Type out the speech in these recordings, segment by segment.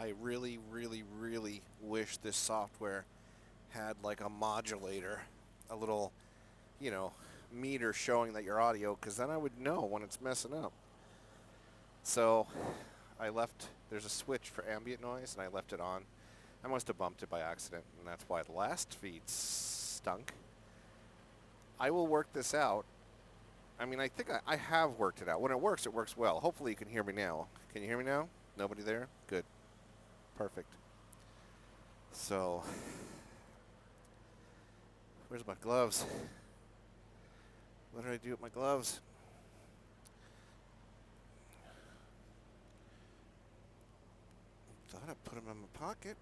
I really, really, really wish this software had like a modulator, a little, you know, meter showing that your audio, because then I would know when it's messing up. So I left, there's a switch for ambient noise, and I left it on. I must have bumped it by accident, and that's why the last feed stunk. I will work this out. I mean, I think I have worked it out. When it works well. Hopefully you can hear me now. Can you hear me now? Nobody there? Good. Perfect. So, where's my gloves? What did I do with my gloves? Thought I put them in my pocket.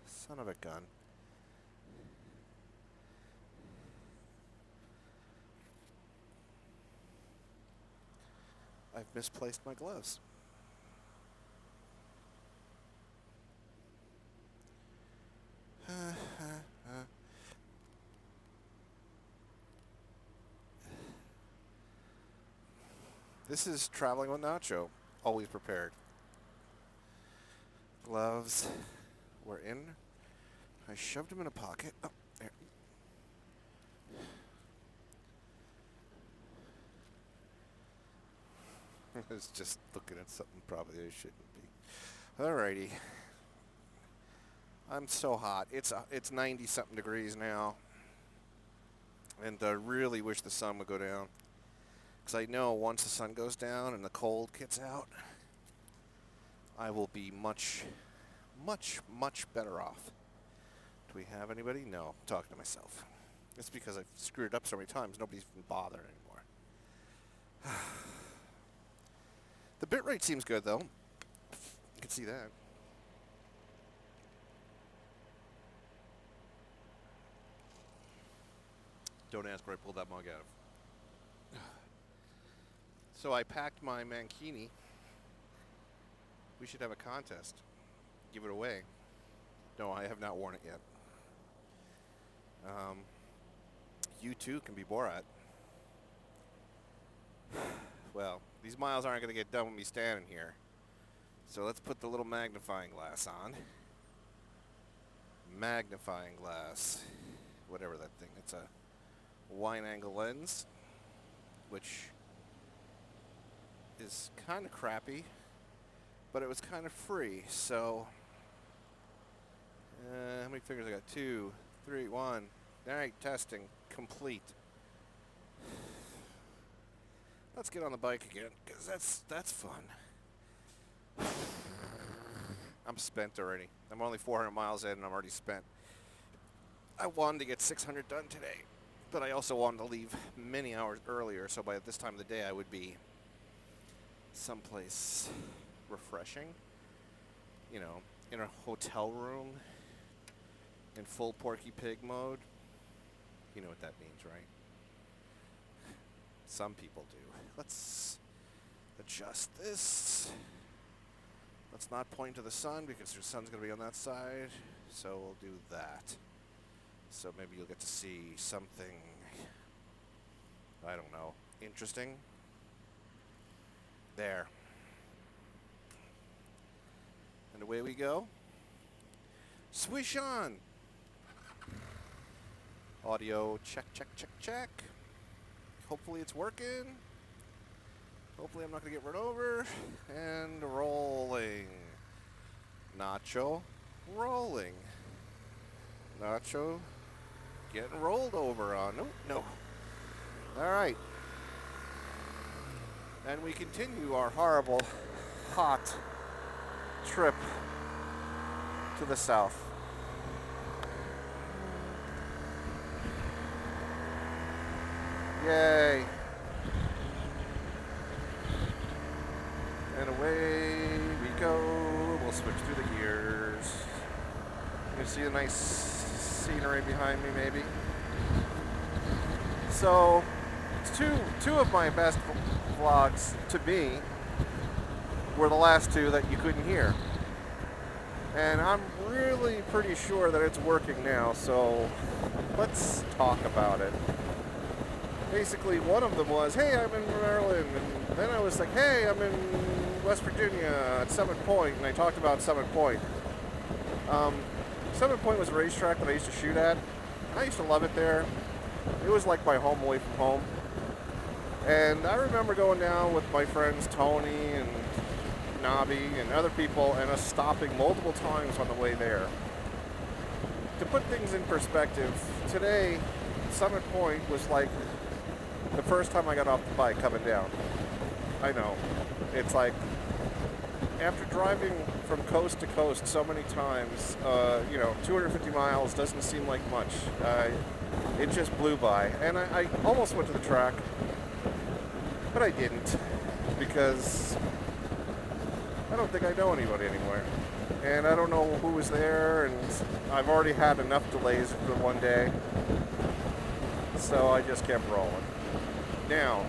Son of a gun. I've misplaced my gloves. This is traveling with Nacho. Always prepared. Gloves were in. I shoved them in a pocket. Oh, there. I was just looking at something probably I shouldn't be. Alrighty. I'm so hot. It's 90 something degrees now. And I really wish the sun would go down. Because I know once the sun goes down and the cold gets out, I will be much, much, much better off. Do we have anybody? No, I'm talking to myself. It's because I've screwed it up so many times, nobody's even bothering anymore. The bitrate seems good, though. You can see that. Don't ask where I pulled that mug out of. So I packed my mankini. We should have a contest. Give it away. No, I have not worn it yet. You too can be Borat. Well, these miles aren't going to get done with me standing here. So let's put the little magnifying glass on. Magnifying glass. Whatever that thing. It's a wide angle lens, which is kind of crappy, but it was kind of free. So, how many fingers I got? 2, 3, 1. All right, testing complete. Let's get on the bike again, because that's fun. I'm spent already. I'm only 400 miles in, and I'm already spent. I wanted to get 600 done today, but I also wanted to leave many hours earlier, so by this time of the day, I would be someplace refreshing. You know, in a hotel room, in full Porky Pig mode. You know what that means, right? Some people do. Let's adjust this. Let's not point to the sun because the sun's going to be on that side. So we'll do that. So maybe you'll get to see something, I don't know, interesting. There. And away we go. Swish on. Audio check, check, check, check. Hopefully it's working. Hopefully I'm not going to get run over. And rolling. Nacho rolling. Nacho getting rolled over on. Nope, no. All right. And we continue our horrible, hot trip to the south. Yay. And away we go. We'll switch through the gears. You can see the nice scenery behind me, maybe. So, it's two of my best vlogs to me were the last two that you couldn't hear. And I'm really pretty sure that it's working now, so let's talk about it. basically one of them was, hey, I'm in Maryland, and then I was like, hey, I'm in West Virginia at Summit Point, and I talked about Summit Point. Summit Point was a racetrack that I used to shoot at. I used to love it there. It was like my home away from home. And I remember going down with my friends Tony and Nobby and other people and us stopping multiple times on the way there. To put things in perspective, today, Summit Point was like the first time I got off the bike coming down. I know. It's like, after driving from coast to coast so many times, 250 miles doesn't seem like much. It just blew by. And I almost went to the track, but I didn't, because I don't think I know anybody anymore. And I don't know who was there, and I've already had enough delays for one day. So I just kept rolling. Now,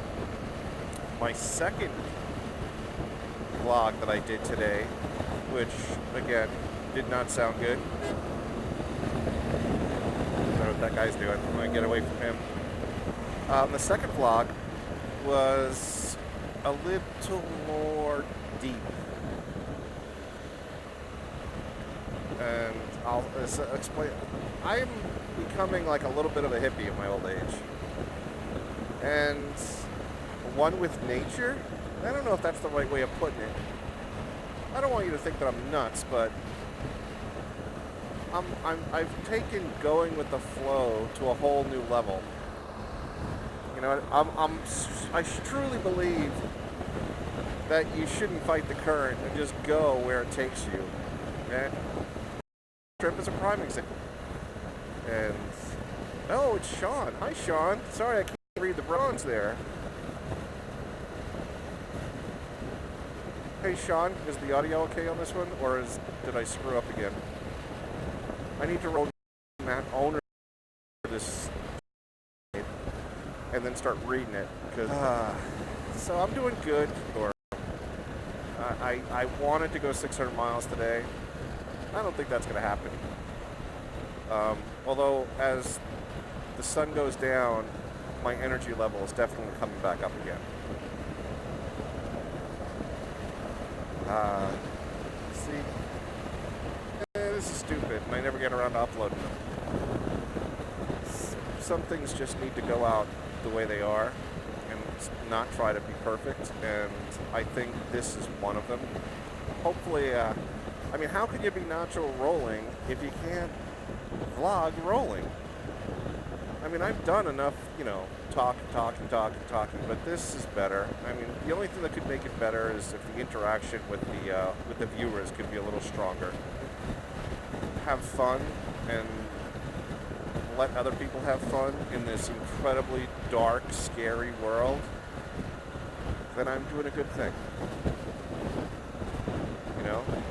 my second vlog that I did today, which again did not sound good. I don't know what that guy's doing. I'm gonna get away from him. The second vlog was a little more deep, and I'll explain. I'm becoming like a little bit of a hippie in my old age, and one with nature. I don't know if that's the right way of putting it. I don't want you to think that I'm nuts, but I've taken going with the flow to a whole new level. You know, I truly believe that you shouldn't fight the current and just go where it takes you. And trip is a prime example. And oh, it's Sean. Hi, Sean. Sorry, I can't read the bronze there. Hey Sean, is the audio okay on this one, or did I screw up again? I need to roll Matt owner this and then start reading it, because so I'm doing good. Or I wanted to go 600 miles today. I don't think that's going to happen. Although as the sun goes down, my energy level is definitely coming back up again. See, this is stupid, and I never get around to uploading them. Some things just need to go out the way they are, and not try to be perfect, and I think this is one of them. Hopefully, I mean, how can you be Nacho rolling if you can't vlog rolling? I mean, I've done enough, talking, but this is better. I mean, the only thing that could make it better is if the interaction with the viewers could be a little stronger. Have fun and let other people have fun in this incredibly dark, scary world, then I'm doing a good thing.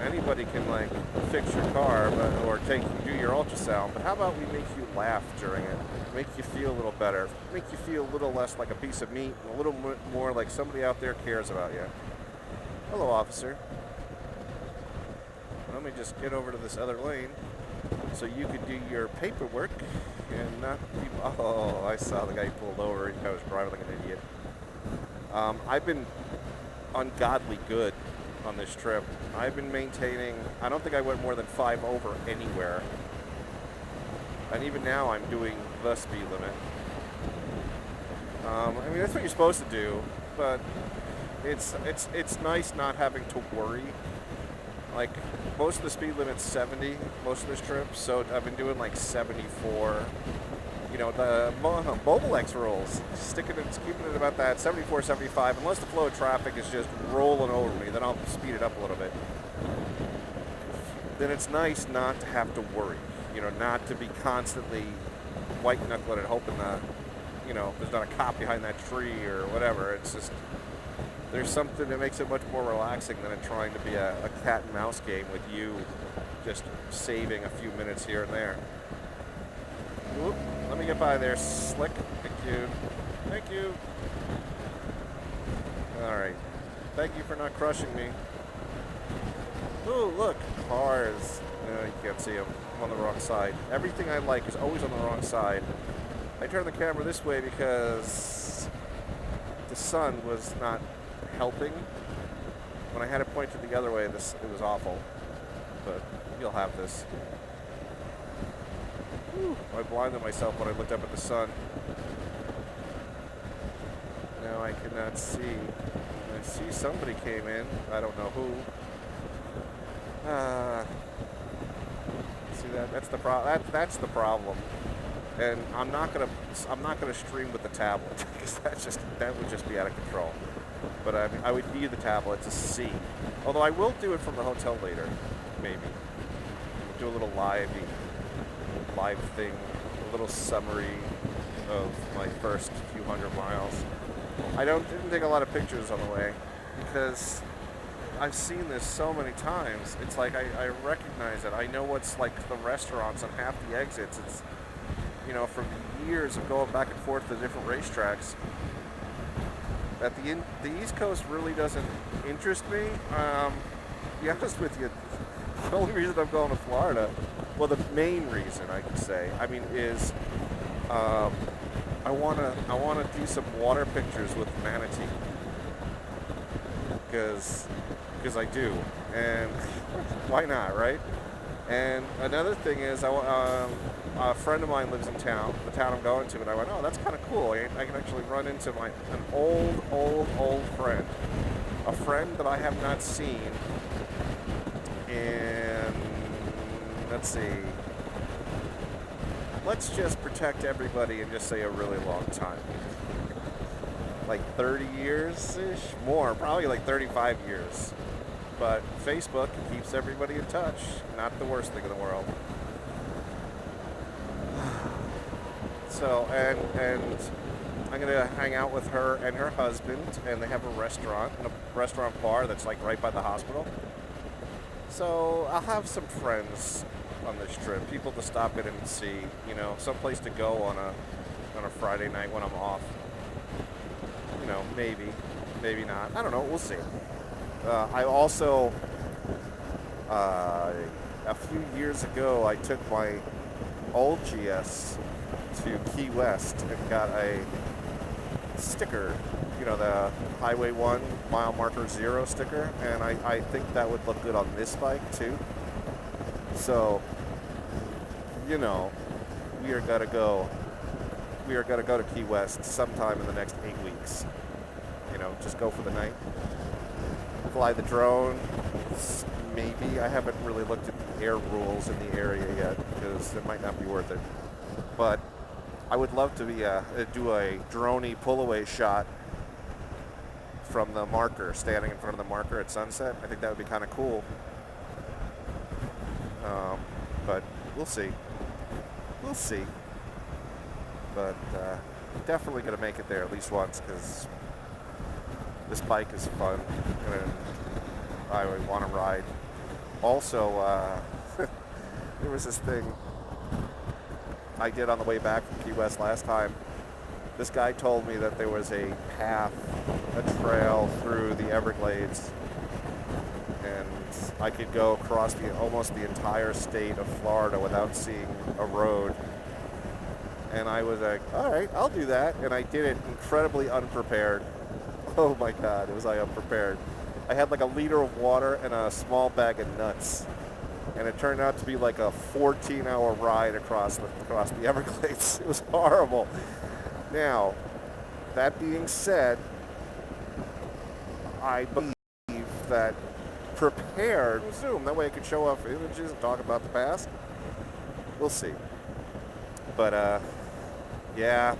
Anybody can fix your car, or do your ultrasound, but how about we make you laugh during it, make you feel a little better, make you feel a little less like a piece of meat, and a little more like somebody out there cares about you. Hello, officer. Let me just get over to this other lane so you can do your paperwork and not be... Oh, I saw the guy pulled over. I was driving like an idiot. I've been ungodly good on this trip. I've been maintaining, I don't think I went more than 5 over anywhere. And even now I'm doing the speed limit. I mean, that's what you're supposed to do, but it's nice not having to worry. Like, most of the speed limit's 70 most of this trip, so I've been doing 74. The MotoVlog rules, keeping it about that 74, 75, unless the flow of traffic is just rolling over me, then I'll speed it up a little bit. Then it's nice not to have to worry, not to be constantly white-knuckling and hoping that, there's not a cop behind that tree or whatever. It's just, there's something that makes it much more relaxing than trying to be a cat and mouse game with you just saving a few minutes here and there. Whoop. Let me get by there, slick. Thank you. Thank you. Alright. Thank you for not crushing me. Ooh, look. Cars. No, you can't see them. I'm on the wrong side. Everything I like is always on the wrong side. I turned the camera this way because the sun was not helping. When I had it pointed the other way, it was awful. But you'll have this. Whew, I blinded myself when I looked up at the sun. Now I cannot see. I see somebody came in. I don't know who. See that? That's the that's the problem. And I'm not gonna stream with the tablet because that would just be out of control. But I would need the tablet to see. Although I will do it from the hotel later, maybe. Do a little live thing, a little summary of my first few hundred miles. I didn't take a lot of pictures on the way because I've seen this so many times. It's like I recognize it. I know what's like the restaurants on half the exits. It's, you know, from years of going back and forth to different racetracks. At the East Coast really doesn't interest me. To be honest with you, the only reason I'm going to Florida, well, the main reason I could say, I mean, is I wanna do some water pictures with manatee because I do, and why not, right? And another thing is, a friend of mine lives in town, the town I'm going to, and I went, oh, that's kind of cool. I can actually run into an old friend, a friend that I have not seen in, let's see, let's just protect everybody and just say a really long time. Like 30 years-ish? More, probably like 35 years. But Facebook keeps everybody in touch. Not the worst thing in the world. So, and I'm going to hang out with her and her husband, and they have a restaurant bar that's like right by the hospital. So I'll have some friends on this trip, people to stop in and see, you know, someplace to go on a Friday night when I'm off. You know, maybe not. I don't know. We'll see. I also, a few years ago, I took my old GS to Key West and got a sticker, you know, the Highway 1 mile marker 0 sticker, and I think that would look good on this bike too. So, you know, we are gonna go to Key West sometime in the next 8 weeks. You know, just go for the night. Fly the drone, maybe. I haven't really looked at the air rules in the area yet because it might not be worth it. But I would love to do a droney pull-away shot from the marker, standing in front of the marker at sunset. I think that would be kind of cool. But we'll see. We'll see. But definitely going to make it there at least once because this bike is fun and I want to ride. Also, there was this thing I did on the way back from Key West last time. This guy told me that there was a path, a trail through the Everglades, and I could go across almost the entire state of Florida without seeing a road. And I was like, all right, I'll do that. And I did it incredibly unprepared. Oh my God, it was like unprepared. I had like a liter of water and a small bag of nuts. And it turned out to be like a 14-hour ride across the Everglades. It was horrible. Now, that being said, I believe that prepared Zoom. That way I could show off images and talk about the past. We'll see. But, yeah.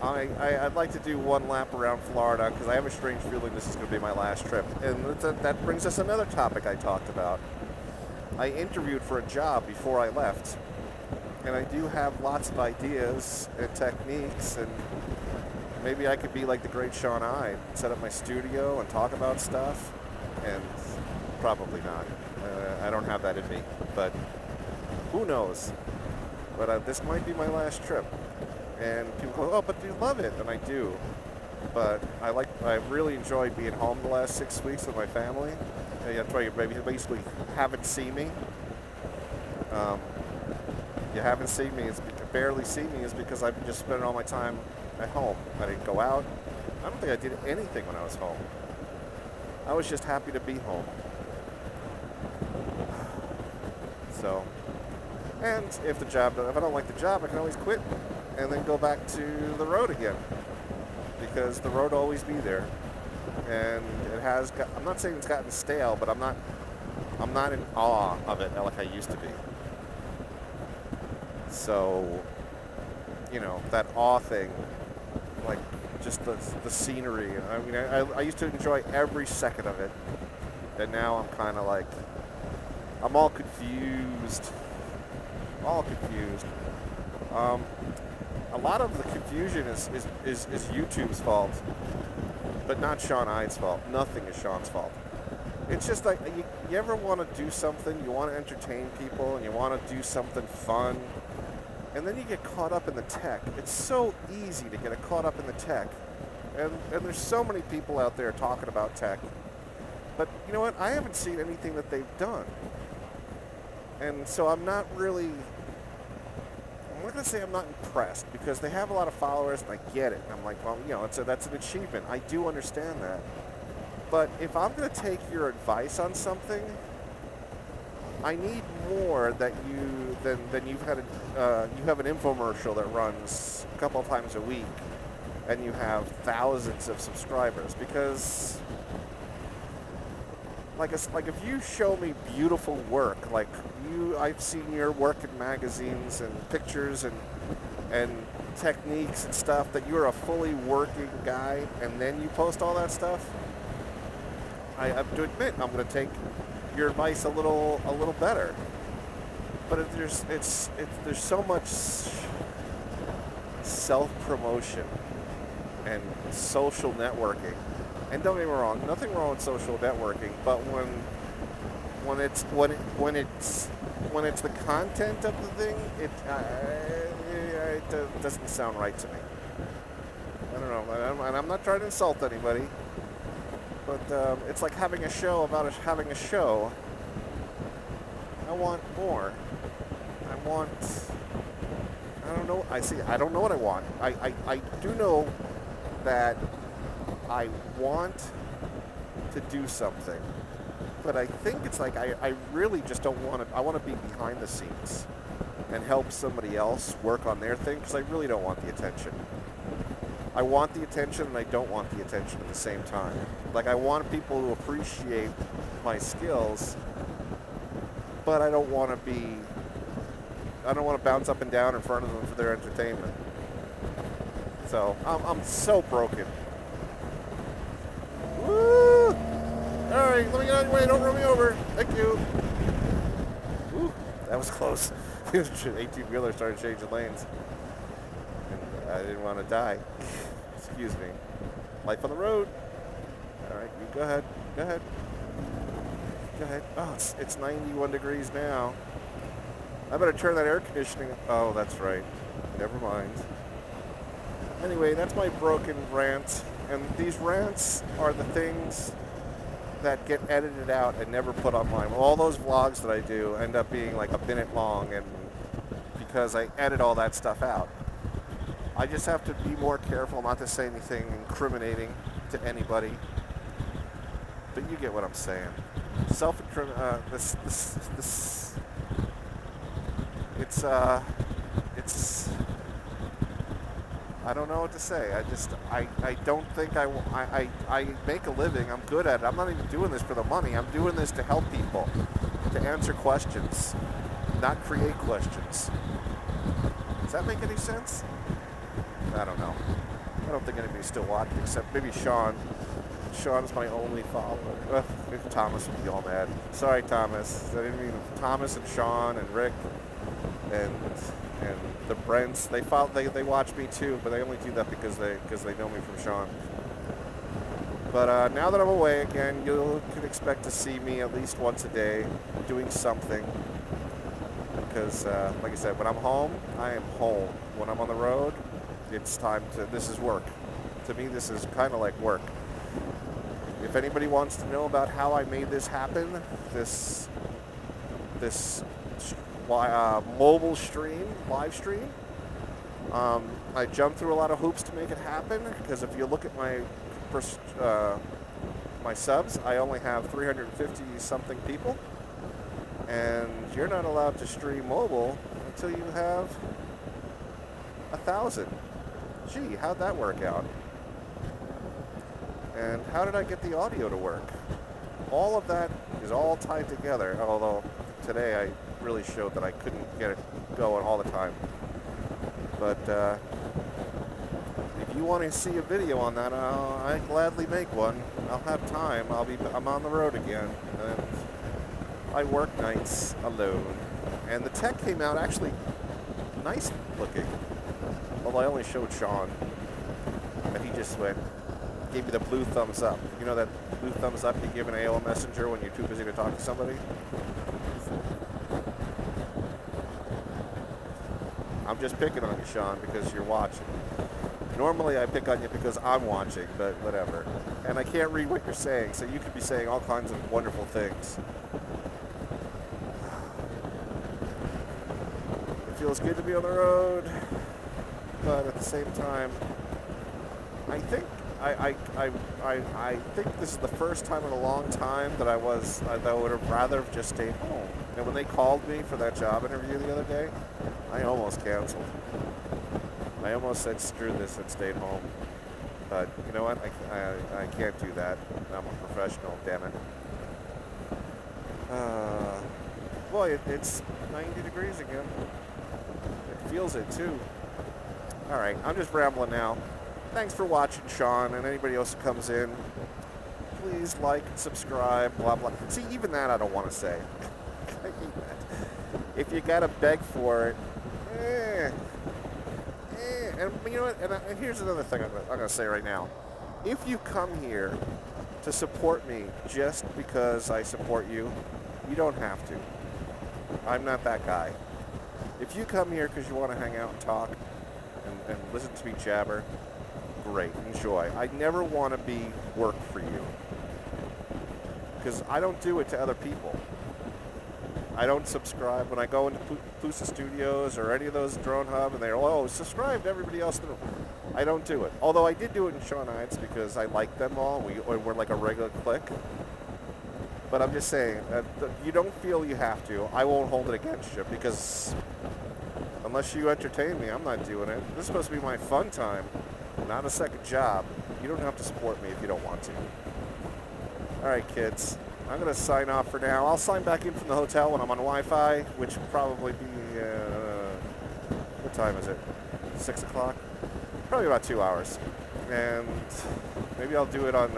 I'd like to do one lap around Florida because I have a strange feeling this is going to be my last trip. And that brings us another topic I talked about. I interviewed for a job before I left. And I do have lots of ideas and techniques, and maybe I could be like the great Sean I, set up my studio and talk about stuff, and probably not. I don't have that in me, but who knows? But this might be my last trip. And people go, oh, but do you love it? And I do. But I really enjoyed being home the last 6 weeks with my family. That's why you basically haven't seen me. You haven't seen me. It's barely see me is because I've been just spending all my time at home. I didn't go out. I don't think I did anything when I was home. I was just happy to be home. So, and if I don't like the job, I can always quit and then go back to the road again, because the road will always be there. And it has got, I'm not saying it's gotten stale, but I'm not in awe of it like I used to be. So, you know, that awe thing, like just the scenery. I mean, I used to enjoy every second of it, and now I'm kind of like, I'm all confused. A lot of the confusion is YouTube's fault, but not Sean Ide's fault. Nothing is Sean's fault. It's just like, you ever want to do something, you want to entertain people, and you want to do something fun, and then you get caught up in the tech. It's so easy to get caught up in the tech, and there's so many people out there talking about tech, but you know what? I haven't seen anything that they've done, and so I'm not going to say I'm not impressed, because they have a lot of followers, and I get it. I'm like, well, you know, that's an achievement. I do understand that. But if I'm going to take your advice on something, I need more than you've had. You have an infomercial that runs a couple of times a week, and you have thousands of subscribers. Because, like if you show me beautiful work, like I've seen your work in magazines and pictures and techniques and stuff, that you're a fully working guy, and then you post all that stuff. I have to admit, I'm going to take your advice a little better. But there's so much self-promotion and social networking. And don't get me wrong, nothing wrong with social networking, but when it's the content of the thing, it doesn't sound right to me. I don't know, and I'm not trying to insult anybody. But it's like having a show about having a show. I want more. I don't know. I don't know what I want. I do know that I want to do something. But I think it's like I really just don't want to. I want to be behind the scenes and help somebody else work on their thing, because I really don't want the attention. I want the attention, and I don't want the attention at the same time. Like, I want people to appreciate my skills, but I don't want to bounce up and down in front of them for their entertainment. So, I'm so broken. Woo! Alright, let me get out of your way, don't run me over. Thank you. Woo, that was close. 18-wheeler started changing lanes. And I didn't want to die. Excuse me. Life on the road. All right, you go ahead. Go ahead. Oh, it's 91 degrees now. I better turn that air conditioning. Oh, that's right. Never mind. Anyway, that's my broken rant. And these rants are the things that get edited out and never put online. All those vlogs that I do end up being like a minute long, and because I edit all that stuff out. I just have to be more careful not to say anything incriminating to anybody. But you get what I'm saying. It's I don't know what to say. I don't think I make a living. I'm good at it. I'm not even doing this for the money. I'm doing this to help people, to answer questions, not create questions. Does that make any sense? I don't know. I don't think anybody's still watching except maybe Sean. Sean's my only follower. Thomas would be all mad. Sorry, Thomas. I didn't mean Thomas and Sean and Rick and the Brents. They watch me too, but they only do that because they know me from Sean. But now that I'm away again, you can expect to see me at least once a day doing something. Because, like I said, when I'm home, I am home. When I'm on the road, it's time to. This is work. To me, this is kind of like work. If anybody wants to know about how I made this happen, this mobile stream, live stream, I jumped through a lot of hoops to make it happen, because if you look at my my subs, I only have 350 something people, and you're not allowed to stream mobile until you have 1,000. Gee, how'd that work out? And how did I get the audio to work? All of that is all tied together, although today I really showed that I couldn't get it going all the time. But if you want to see a video on that, I'd gladly make one. I'll have time. I'm on the road again, and I work nights alone. And the tech came out actually nice looking. Although I only showed Sean, and he just gave me the blue thumbs up. You know that blue thumbs up you give an AOL Messenger when you're too busy to talk to somebody? I'm just picking on you, Sean, because you're watching. Normally I pick on you because I'm watching, but whatever. And I can't read what you're saying, so you could be saying all kinds of wonderful things. It feels good to be on the road, but at the same time, I think I think this is the first time in a long time that I would have rather have just stayed home. And when they called me for that job interview the other day, I almost canceled. I almost said screw this and stayed home. But you know what? I can't do that. I'm a professional, damn it. Boy, it's 90 degrees again. It feels it too. All right, I'm just rambling now. Thanks for watching, Sean, and anybody else who comes in. Please like, subscribe, blah, blah. See, even that I don't want to say. If you got to beg for it, And you know what? And here's another thing I'm going to say right now. If you come here to support me just because I support you, you don't have to. I'm not that guy. If you come here because you want to hang out and talk and listen to me jabber, great, enjoy. I never want to be work for you, because I don't do it to other people. I don't subscribe when I go into Pusa Studios or any of those Drone Hub, and they're, oh, subscribe to everybody else. I don't do it. Although I did do it in Sean Heights because I like them all. We're like a regular clique. But I'm just saying, you don't feel you have to. I won't hold it against you, because unless you entertain me, I'm not doing it. This is supposed to be my fun time, not a second job. You don't have to support me if you don't want to. All right, kids. I'm going to sign off for now. I'll sign back in from the hotel when I'm on Wi-Fi, which will probably be, what time is it? 6 o'clock? Probably about 2 hours. And maybe I'll do it on,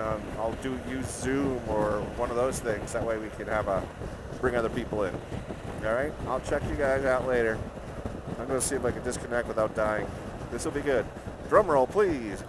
use Zoom or one of those things. That way we can bring other people in. All right? I'll check you guys out later. I'm going to see if I can disconnect without dying. This will be good. Drum roll, please.